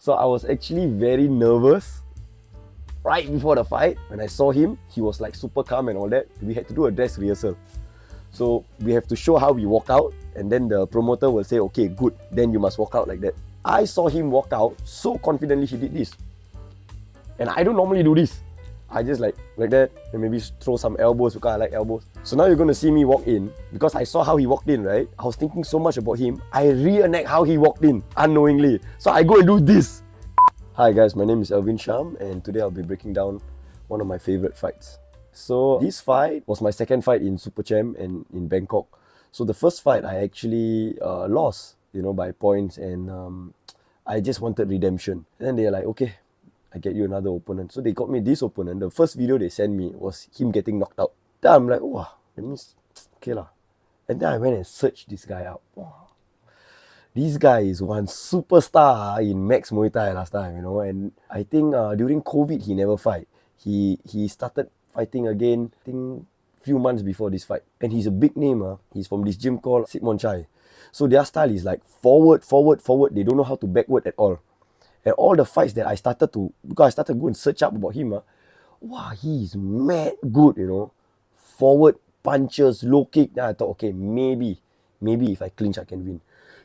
So I was actually very nervous right before the fight. When I saw him, he was like super calm and all that. We had to do a dress rehearsal. So we have to show how we walk out, and then the promoter will say, okay, good, then you must walk out like that. I saw him walk out so confidently he did this. And I don't normally do this. I just like that, and maybe throw some elbows because I like elbows. So now you're going to see me walk in, because I saw how he walked in, right? I was thinking so much about him, I reenact how he walked in unknowingly. So I go and do this. Hi guys, my name is Alvin Sham, and today I'll be breaking down one of my favorite fights. So this fight was my second fight in Super Champ and in Bangkok. So the first fight I actually lost, by points, and I just wanted redemption. And then they're like, okay, I get you another opponent. So they got me this opponent. The first video they sent me was him getting knocked out. Then I'm like, wow, that means okay lah. And then I went and searched this guy out. Wow. This guy is one superstar in Max Muay Thai last time, and I think during COVID he never fight. He started fighting again, I think few months before this fight. And he's a big name. He's from this gym called Sitmonchai. So their style is like forward, forward, forward. They don't know how to backward at all. And all the fights that I started to go and search up about him, wow, he's mad good, Forward punches, low kick. Then I thought, okay, maybe if I clinch, I can win.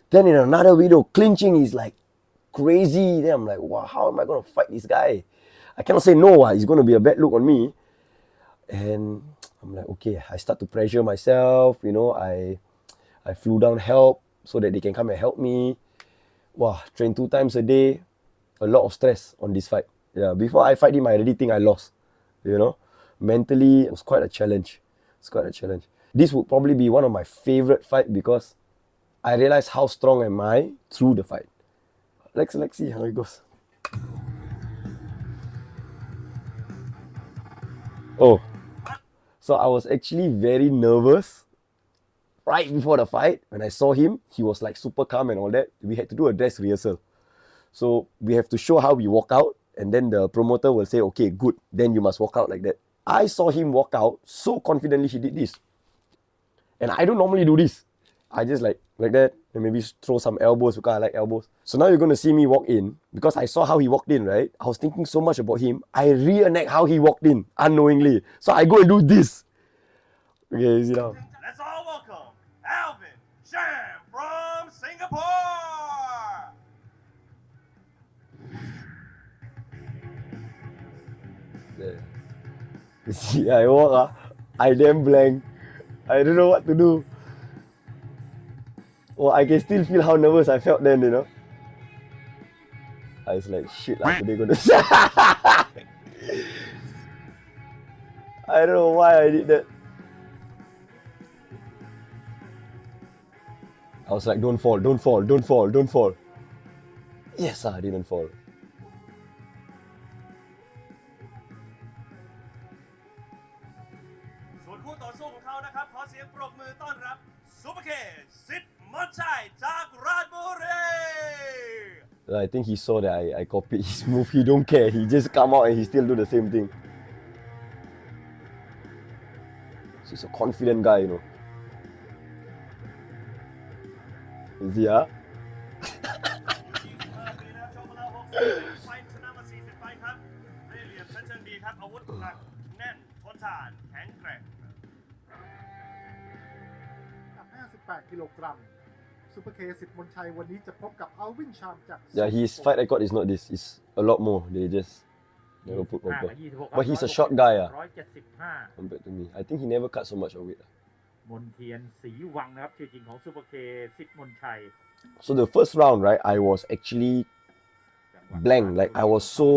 Then in another video, clinching is like crazy. Then I'm like, wow, how am I going to fight this guy? I cannot say no, it's going to be a bad look on me. And I'm like, okay, I start to pressure myself, I flew down help so that they can come and help me. Wow, train 2 times a day. A lot of stress on this fight. Yeah, before I fight him, I already think I lost. Mentally, it was quite a challenge. This would probably be one of my favorite fights because I realized how strong am I through the fight. Let's see how it goes. Oh, so I was actually very nervous right before the fight. When I saw him, he was like super calm and all that. We had to do a dress rehearsal. So we have to show how we walk out, and then the promoter will say, okay, good, then you must walk out like that. I saw him walk out so confidently he did this. And I don't normally do this. I just like that, and maybe throw some elbows because I like elbows. So now you're going to see me walk in, because I saw how he walked in, right? I was thinking so much about him, I reenact how he walked in unknowingly. So I go and do this. Okay, see now. Let's all welcome Alvin Sham from Singapore. There. You see, I walk, I damn blank. I don't know what to do. Oh, I can still feel how nervous I felt then, I was like, shit, today gonna. I don't know why I did that. I was like, don't fall. Yes, I didn't fall. Super K Sitmonchai จากราชบุรี I think he saw that I copied his move. He don't care. He just come out and he still do the same thing. He's a confident guy, You see,58 กิโลกรัม Super K Sitmonchai วันนี้จะพบกับ Alvin Sham จาก Yeah, his fight record is not this. It's a lot more. They just never put proper. But he's a short guy, compared to me. I think he never cut so much of it. มนเทียนศรีวังนะครับชื่อจริงของ Super K Sitmonchai. So the first round, right, I was actually blank. Like I was so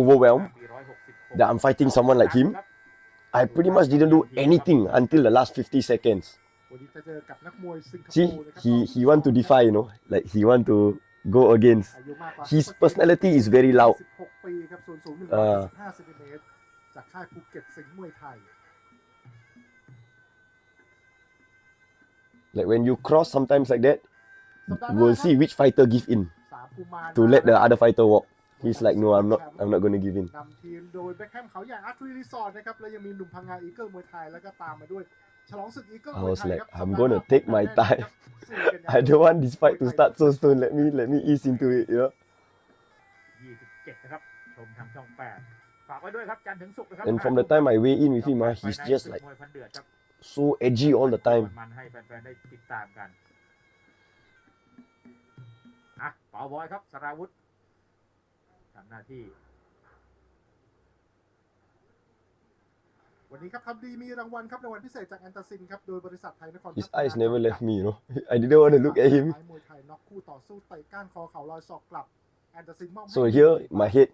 overwhelmed that I'm fighting someone like him. I pretty much didn't do anything until the last 50 seconds. See, he want to defy, like he want to go against. His personality is very loud. Like when you cross sometimes like that, we'll see which fighter give in to let the other fighter walk. He's like, no, I'm not going to give in. นำทีมโดยเบคแฮมเขาใหญ่อาร์ตรีรีสอร์ทนะครับแล้วยังมีหนุ่มพังงาอีเกิลมวยไทยแล้วก็ตามมาด้วยฉลองศึกอีเกิล I มวย was ไทย like, ครับ I'm going to take my time. I don't want this fight to start so soon. Let me ease into it, 7นะครับชมทางช่อง 8 ฝากไว้ด้วยครับจันทร์ถึงศุกร์นะครับ And from the time I weigh in with him, he's just like มวยพันเดือดครับ so edgy all the time. มันให้แฟนๆได้ติดตามกันเป่าบอยครับสราวุธทำหน้าที่วันนี้ครับทำดีมีรางวัลครับรางวัลพิเศษจากแอนตาซินครับโดยบริษัทไทยนคร His eyes never left me, I didn't want to look at him. มวยไทยน็อกคู่ต่อสู้เตะก้านคอเข่าลอยศอกกลับแอนตาซินมอบให้ So here, my head,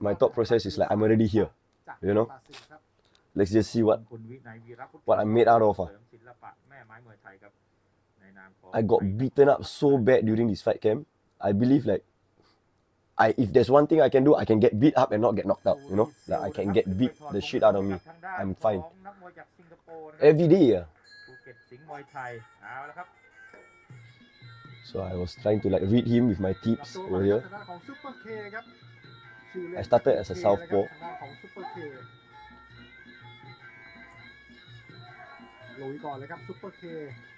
my thought process is like I'm already here. จาก You know? แอนตาซินครับ Let's just see what คุณวินัยวีรพุทธ I'm made out of. เสริมศิลปะแม่ไม้มวยไทยครับในนามของ I got beaten up so bad during this fight camp. I believe like if there's one thing I can do, I can get beat up and not get knocked out. Like I can get beat the shit out of me. I'm fine. นักมวยจากสิงคโปร์นะครับ Every day, yeah. ภูเก็ตสิงห์มวยไทยเอาละครับ So I was trying to like read him with my tips ตัว over มา here. ทางด้านของซูเปอร์เคครับชื่อเล่น I started as a southpaw. ทางด้านของซูเปอร์เคลุยก่อนเลยครับซูเปอร์เค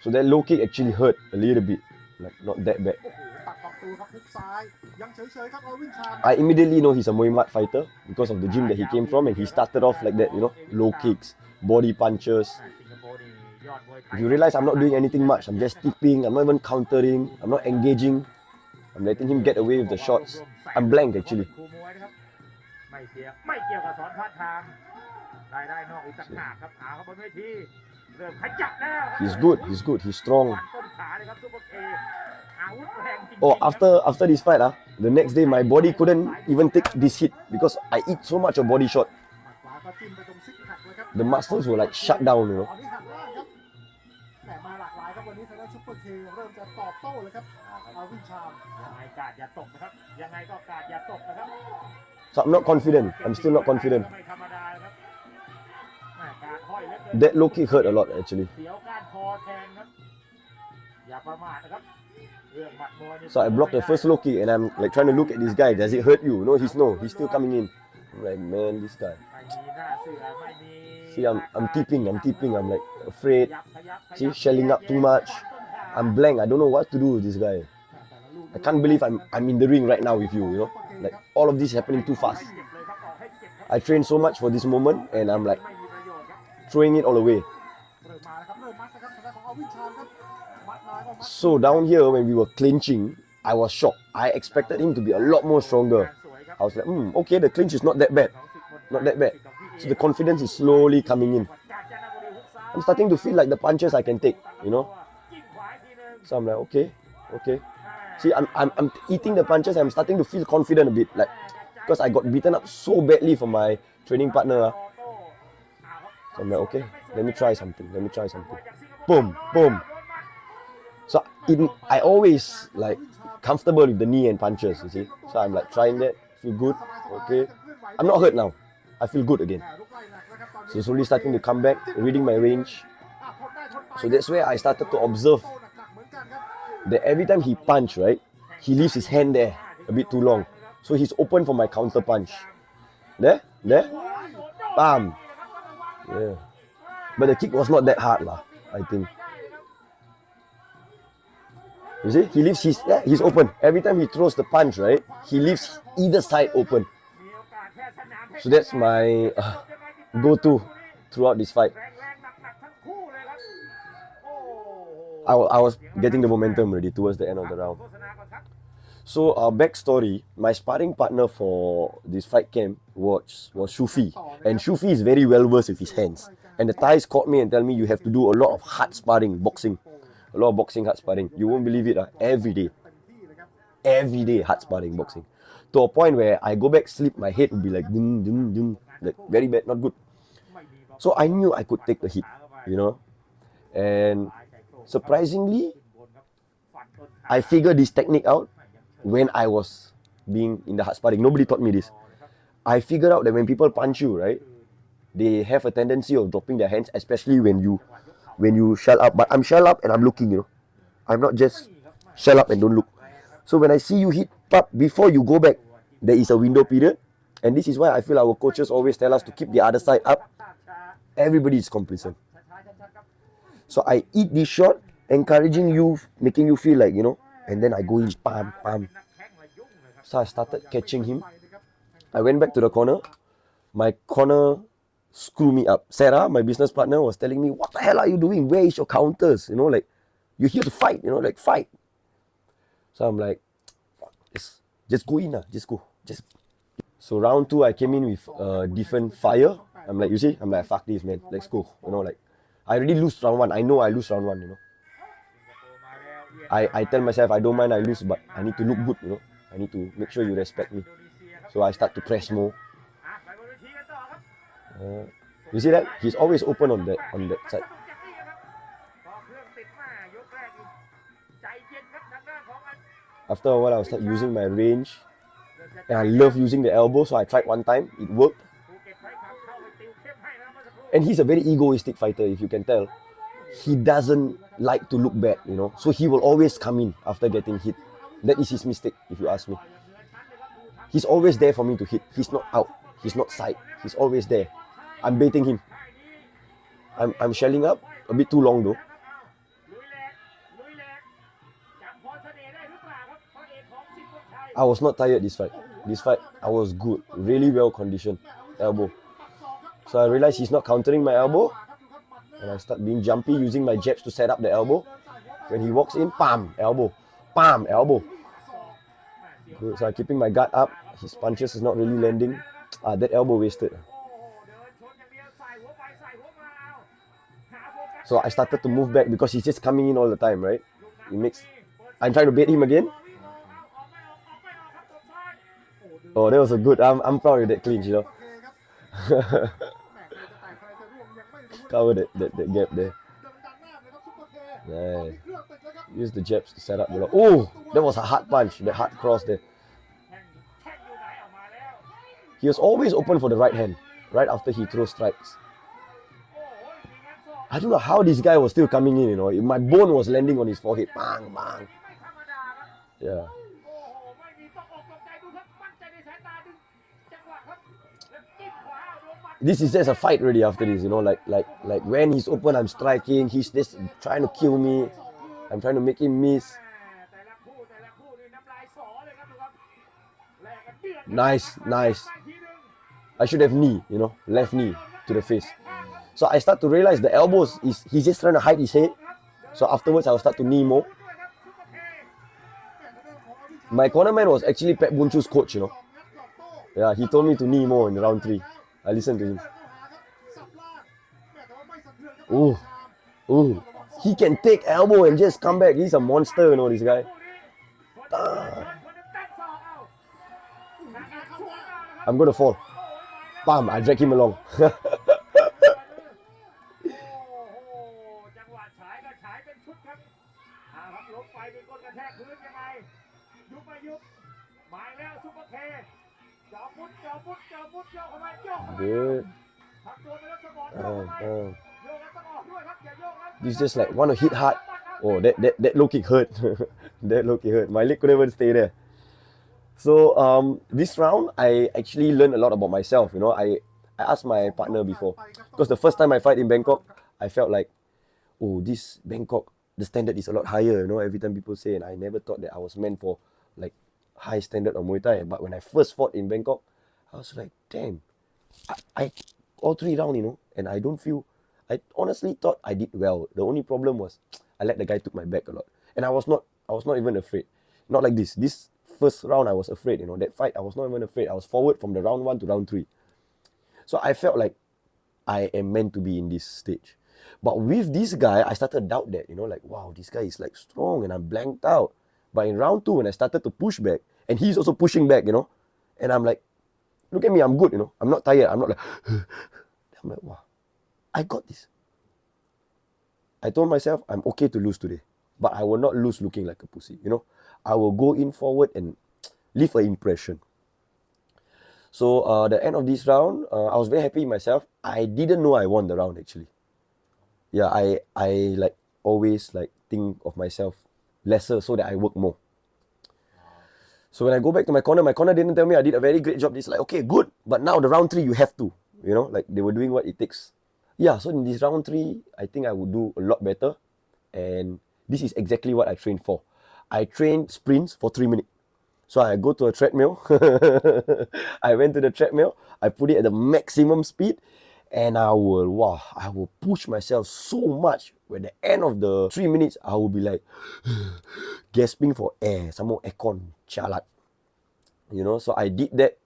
So that low kick actually hurt a little bit, like not that bad. โอ้โหตัดออกตัวครับฮุกซ้ายยังเฉยๆครับออวินชาม I immediately know he's a Muay Thai fighter because of the gym that he came from, and he started off like that, low kicks, body punches. สิงคโปร์นี่ยอดมวยไท If ย you realize I'm not doing anything much, I'm just tipping, I'm not even countering, I'm not engaging, I'm letting him get away with the shots. I'm blank actually. ครูมวยนะครับไม่เกี่ยวกับสอนพาร์ทไทม์ได้นอกอีกต่างหากครับเอาครับบนเวทีเริ่มขยับแล้วครับ He's good, he's strong. ฟันต้นขาเลยครับซุปเปอร์เคอาวุธแรงจริงๆ Oh, ครับ after this fight, the next day my body couldn't even take this hit because I eat so much of body shot. หมัดขวาก็จิ้มไปตรงซิกแพคเลยครับ The muscles were like shut down, ตอนนี้หักล่างครับแหมมาหลากหลายครับวันนี้ทางด้านซูเปอร์เคเริ่มจะตอบโต้เลยครับออวินชาม ยังไงกาดอย่าตกนะครับยังไงก็กาดอย่าตกนะครับ So I'm not confident. I'm still not confident. ไม่ธรรมดาครับแม่กาดห้อยเหลือเกิน That low kick hurt a lot actually. เสียวก้านคอแทนครับอย่าประมาทนะครับเรื่องหมัดมวยนี่ So I blocked the first low kick and I'm like trying to look at this guy. Does it hurt you? No, he's still coming in. I'm like, man, this guy. ไม่มีหน้าเสือไม่มี See, I'm tipping. I'm like afraid. ขยับ See, shelling up too much. I'm blank. I don't know what to do with this guy. I can't believe I'm in the ring right now with you. Like all of this is happening too fast. I trained so much for this moment and I'm like ไม่มีประโยชน์ครับ throwing it all away. เริ่มมานะครับเริ่มมัดนะครับทางด้านของออวินชามครับมัดมาก็มัด So down here when we were clinching, I was shocked. I expected him to be a lot more stronger. I was like, okay, the clinch is not that bad. Not that bad. So the confidence is slowly coming in. I'm starting to feel like the punches I can take, So I'm like, okay. See, I'm eating the punches. I'm starting to feel confident a bit, like because I got beaten up so badly from my training partner. So I'm like, okay, let me try something. Boom. So I always like comfortable with the knee and punches, you see. So I'm like trying that, feel good, okay. I'm not hurt now. I feel good again. So slowly starting to come back, reading my range. So that's where I started to observe that every time he punch, right, he leaves his hand there a bit too long. So he's open for my counter punch. There, bam. Yeah. But the kick was not that hard lah, I think. You see, he leaves he's open. Every time he throws the punch, right, he leaves either side open. So that's my go-to throughout this fight. I was getting the momentum already towards the end of the round. So backstory, my sparring partner for this fight camp was Shufi. And Shufi is very well versed with his hands. And the Thais called me and tell me you have to do a lot of hard sparring, boxing. A lot of boxing, hard sparring. You won't believe it, every day. Every day, hard sparring, boxing. To a point where I go back, sleep, my head would be like, dum, dum, dum, like very bad, not good. So I knew I could take the hit, And surprisingly, I figured this technique out when I was being in the hard sparring. Nobody taught me this. I figured out that when people punch you, right, they have a tendency of dropping their hands, especially when you shell up. But I'm shell up and I'm looking, I'm not just shell up and don't look. So when I see you hit pop, before you go back, there is a window period. And this is why I feel our coaches always tell us to keep the other side up. Everybody is complacent. So I eat this shot, encouraging you, making you feel like, and then I go in, pam. So I started catching him. I went back to the corner. My corner screwed me up. Sarah, my business partner, was telling me, "What the hell are you doing? Where is your counters? You know, like, you're here to fight, you know, like, fight." So I'm like, just go in, just go. So round 2, I came in with different fire. I'm like, you see, I'm like, fuck this, man. Let's go. You know, like, I already lose round 1. I know I lose round 1, you know. I tell myself, I don't mind I lose, but I need to look good, you know. I need to make sure you respect me. So I start to press more. You see that? He's always open on that side. After a while, I'll start using my range. And I love using the elbow, so I tried one time. It worked. And he's a very egoistic fighter, if you can tell. He doesn't like to look bad, you know. So he will always come in after getting hit. That is his mistake, if you ask me. He's always there for me to hit. He's not out. He's not side. He's always there. I'm baiting him. I'm shelling up. A bit too long though. I was not tired this fight. This fight, I was good. Really well conditioned. Elbow. So I realized he's not countering my elbow. And I start being jumpy, using my jabs to set up the elbow. When he walks in, bam, elbow. Bam, elbow. Good. So I'm keeping my guard up. His punches is not really landing. That elbow wasted. So I started to move back because he's just coming in all the time, right? I'm trying to bait him again. Oh, that was a good. I'm proud of that clinch, you know. Cover that gap there. Yeah. Use the jabs to set up. Oh, that was a hard punch. That hard cross there. He was always open for the right hand, right after he throws strikes. I don't know how this guy was still coming in, you know. My bone was landing on his forehead. Bang, bang. Yeah. This is just a fight already after this, you know, like when he's open, I'm striking, he's just trying to kill me. I'm trying to make him miss. Nice. I should have knee, you know, left knee to the face. So I start to realize the elbows, he's just trying to hide his head. So afterwards, I'll start to knee more. My corner man was actually Pep Bunchu's coach, you know. Yeah, he told me to knee more in round 3. I listened to him. Oh, he can take elbow and just come back. He's a monster, you know, this guy. I'm gonna fall. Bam, I drag him along. Good. This just like want to hit hard. Oh, that low kick hurt. That low kick hurt. My leg couldn't even stay there. So this round I actually learned a lot about myself. You know, I asked my partner before, because the first time I fight in Bangkok, I felt like, oh, this Bangkok, the standard is a lot higher. You know, every time people say, and I never thought that I was meant for like high standard of Muay Thai. But when I first fought in Bangkok, I was like, damn, I all 3 rounds, you know, and I honestly thought I did well. The only problem was I let the guy took my back a lot, and I was not even afraid. Not like this. This first round I was afraid, you know. That fight I was not even afraid. I was forward from the round 1 to round 3. So I felt like I am meant to be in this stage. But with this guy, I started to doubt that, you know, like, wow, this guy is like strong, and I'm blanked out. But in round 2, when I started to push back, and he's also pushing back, you know, and I'm like, look at me, I'm good, you know. I'm not tired. I'm not like, I'm like, wow, I got this. I told myself, I'm okay to lose today, but I will not lose looking like a pussy, you know. I will go in forward and leave an impression. So the end of this round, I was very happy with myself. I didn't know I won the round actually. Yeah, I like always like think of myself lesser so that I work more. So when I go back to my corner didn't tell me I did a very great job. It's like, okay, good, but now the round 3 you have to, you know, like they were doing what it takes. Yeah, so in this round 3, I think I would do a lot better, and this is exactly what I trained for. I trained sprints for 3 minutes. So I go to a treadmill. I went to the treadmill. I put it at the maximum speed, and I will push myself so much. At the end of the 3 minutes, I will be like gasping for air. Some more aircon, chalat. You know, so I did that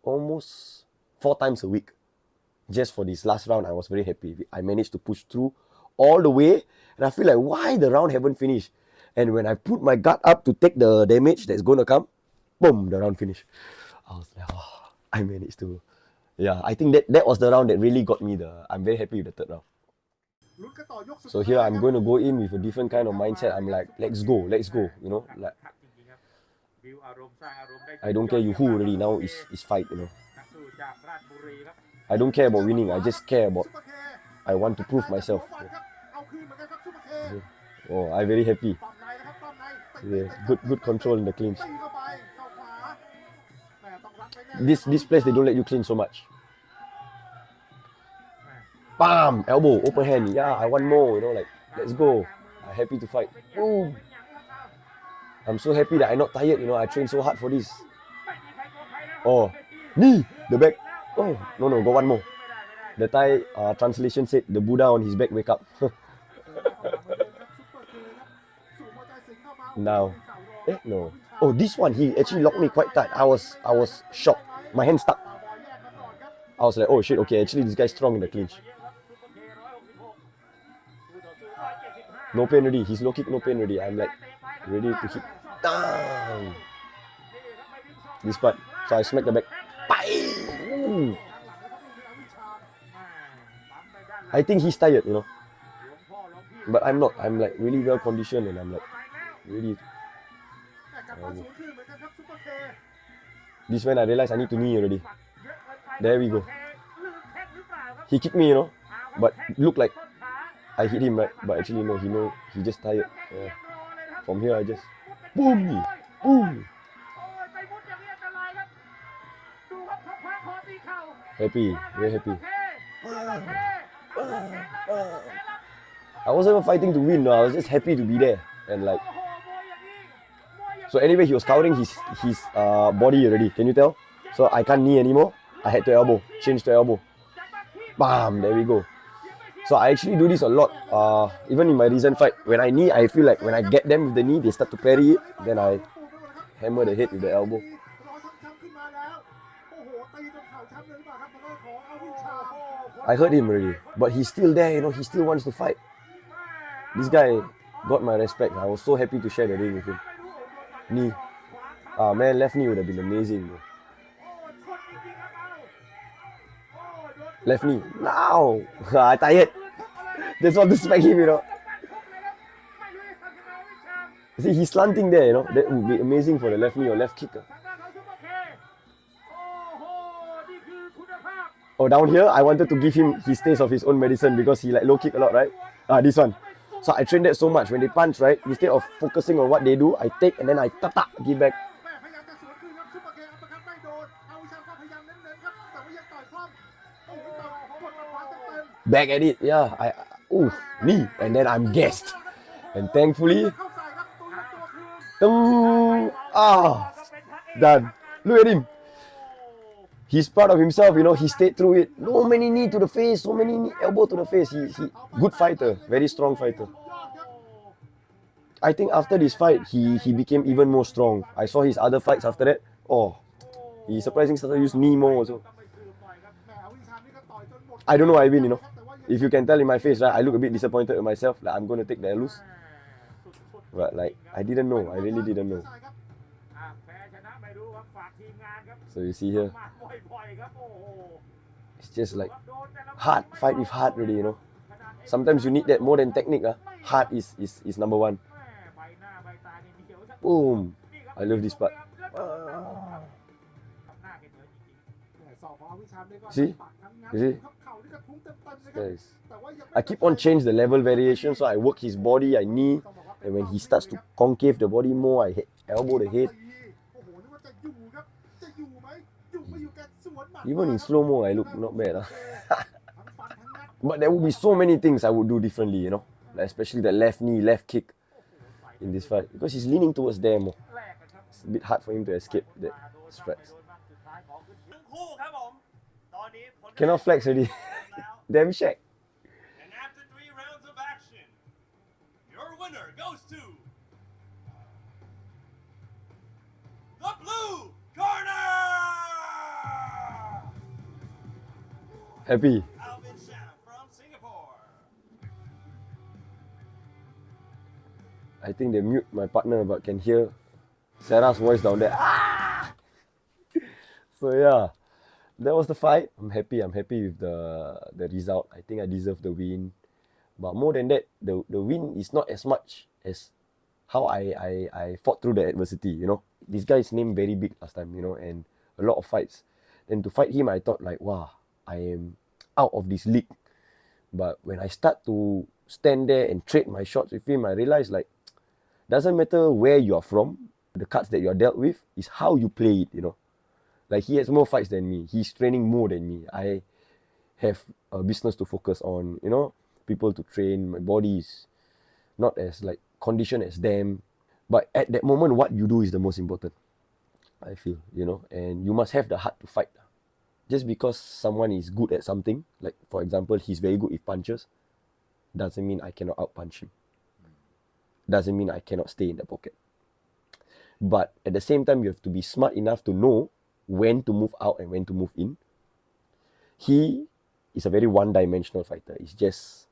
almost 4 times a week. Just for this last round, I was very happy. I managed to push through all the way, and I feel like, why the round haven't finished? And when I put my guard up to take the damage that's going to come, boom, the round finished. I was like, oh, I managed to. Yeah, I think that was the round that really got me I'm very happy with the third round. So here I'm going to go in with a different kind of mindset. I'm like, let's go, you know. Like, I don't care who already, now is fight, you know. I don't care about winning, I just care about, I want to prove myself. Oh, I'm very happy. Yeah, good control in the clinch. This place, they don't let you clinch so much. Bam! Elbow, open hand. Yeah, I want more, you know, like, let's go. I'm happy to fight. Boom! I'm so happy that I'm not tired, you know, I trained so hard for this. Oh, knee, the back. Oh, no, got one more. The Thai translation said, the Buddha on his back, wake up. Now, no. Oh, this one, he actually locked me quite tight. I was shocked. My hand stuck. I was like, oh shit, okay, actually this guy's strong in the clinch. No pain already. He's low kick, no pain already. I'm like, ready to hit. Down. This part. So I smack the back. Bye! I think he's tired, you know. But I'm not. I'm like really well conditioned and I'm like really. This when I realized I need to knee already. There we go. He kicked me, you know, but looked like I hit him, right? But actually no, he just tired. Yeah. From here I just boom, boom. Happy, very happy. I wasn't even fighting to win, no. I was just happy to be there and like. So anyway, he was covering his body already. Can you tell? So I can't knee anymore. I had to elbow, change to elbow. Bam, there we go. So I actually do this a lot. Even in my recent fight, when I knee, I feel like when I get them with the knee, they start to parry it. Then I hammer the head with the elbow. I hurt him already, but he's still there, you know, he still wants to fight. This guy got my respect. I was so happy to share the ring with him. Knee. Man, left knee would have been amazing, bro. Left knee. Now! I'm tired. Just want to smack him, you know. See, he's slanting there, you know. That would be amazing for the left knee or left kick. Oh, down here, I wanted to give him his taste of his own medicine because he like low kick a lot, right? This one. So I trained that so much. When they punch, right, instead of focusing on what they do, I take and then I give back. Back at it, yeah. Knee, and then I'm gassed. And thankfully, done. Look at him. He's proud of himself, you know, he stayed through it. No many knee to the face, so many elbow to the face. He good fighter, very strong fighter. I think after this fight, he became even more strong. I saw his other fights after that. Oh, he surprisingly started to use knee more also. I don't know, Alvin, you know. If you can tell in my face, right, I look a bit disappointed with myself. Like I'm going to take the loose. But like, I didn't know. I really didn't know. So you see here, it's just like heart, fight with heart really, you know. Sometimes you need that more than technique. Heart is number one. Boom. I love this part. See? You see? Guys. I keep on changing the level variation, so I work his body, I knee, and when he starts to concave the body more, I elbow the head. Even in slow-mo, I look not bad. But there will be so many things I would do differently, you know. Like especially the left knee, left kick in this fight. Because he's leaning towards there more. a bit hard for him to escape that strikes. ทั้งคู่ครับผมตอนนี้ผล Cannot flex already. แล้ว Damn shag. And after 3 rounds of action, your winner goes to the blue corner! Happy. Alvin Sham from Singapore. I think they mute my partner but can hear Sarah's voice down there. Ah! So yeah, that was the fight. I'm happy with the result. I think I deserve the win. But more than that, the win is not as much as how I fought through the adversity, you know. This guy's name very big last time, you know, and a lot of fights. And to fight him, I thought like, wow, I am out of this league. But when I start to stand there and trade my shots with him, I realized like, doesn't matter where you are from, the cards that you are dealt with is how you play it, you know. Like he has more fights than me. He's training more than me. I have a business to focus on, you know, people to train. My body is not as like conditioned as them. But at that moment, what you do is the most important, I feel, you know. And you must have the heart to fight. Just because someone is good at something, like for example, he's very good with punches, doesn't mean I cannot outpunch him. Doesn't mean I cannot stay in the pocket. But at the same time, you have to be smart enough to know when to move out and when to move in. He is a very one-dimensional fighter. It's just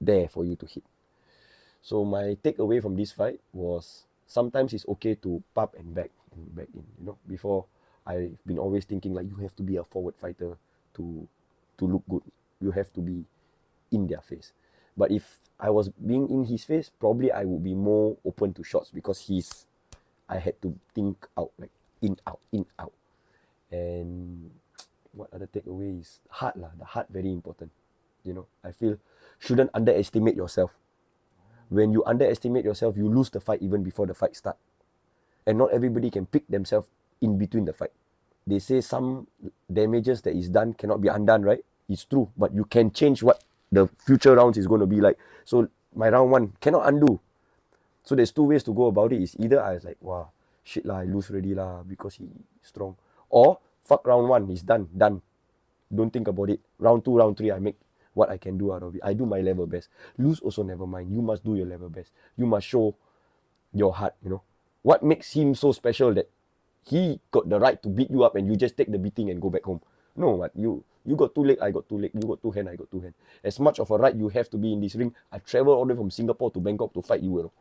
there for you to hit. So my takeaway from this fight was sometimes it's okay to pop and back in. You know, before I've been always thinking like you have to be a forward fighter to look good. You have to be in their face. But if I was being in his face, probably I would be more open to shots because I had to think out, like in, out. And what other takeaway is heart lah. The heart very important. You know, I feel shouldn't underestimate yourself. When you underestimate yourself, you lose the fight even before the fight start. And not everybody can pick themselves in between the fight. They say some damages that is done cannot be undone, right? It's true, but you can change what the future rounds is going to be like. So my round 1 cannot undo. So there's 2 ways to go about it. Is either I was like, wow, shit lah, I lose already lah because he strong. Or fuck round 1, he's done. Don't think about it. Round 2, round 3, I make what I can do out of it. I do my level best. Lose also never mind. You must do your level best. You must show your heart, you know. What makes him so special that he got the right to beat you up and you just take the beating and go back home? No, but you got 2 legs, I got 2 legs. You got 2 hands, I got 2 hands. As much of a right you have to be in this ring. I travel all the way from Singapore to Bangkok to fight you, you know.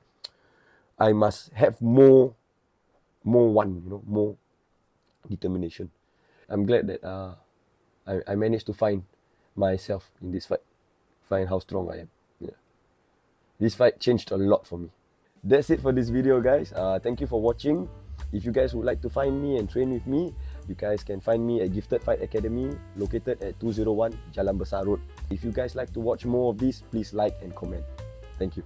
I must have more one, you know, more determination. I'm glad that I managed to find myself in this fight. Find how strong I am. Yeah. This fight changed a lot for me. That's it for this video, guys. Thank you for watching. If you guys would like to find me and train with me, you guys can find me at Gifted Fight Academy, located at 201 Jalan Besar Road. If you guys like to watch more of this, please like and comment. Thank you.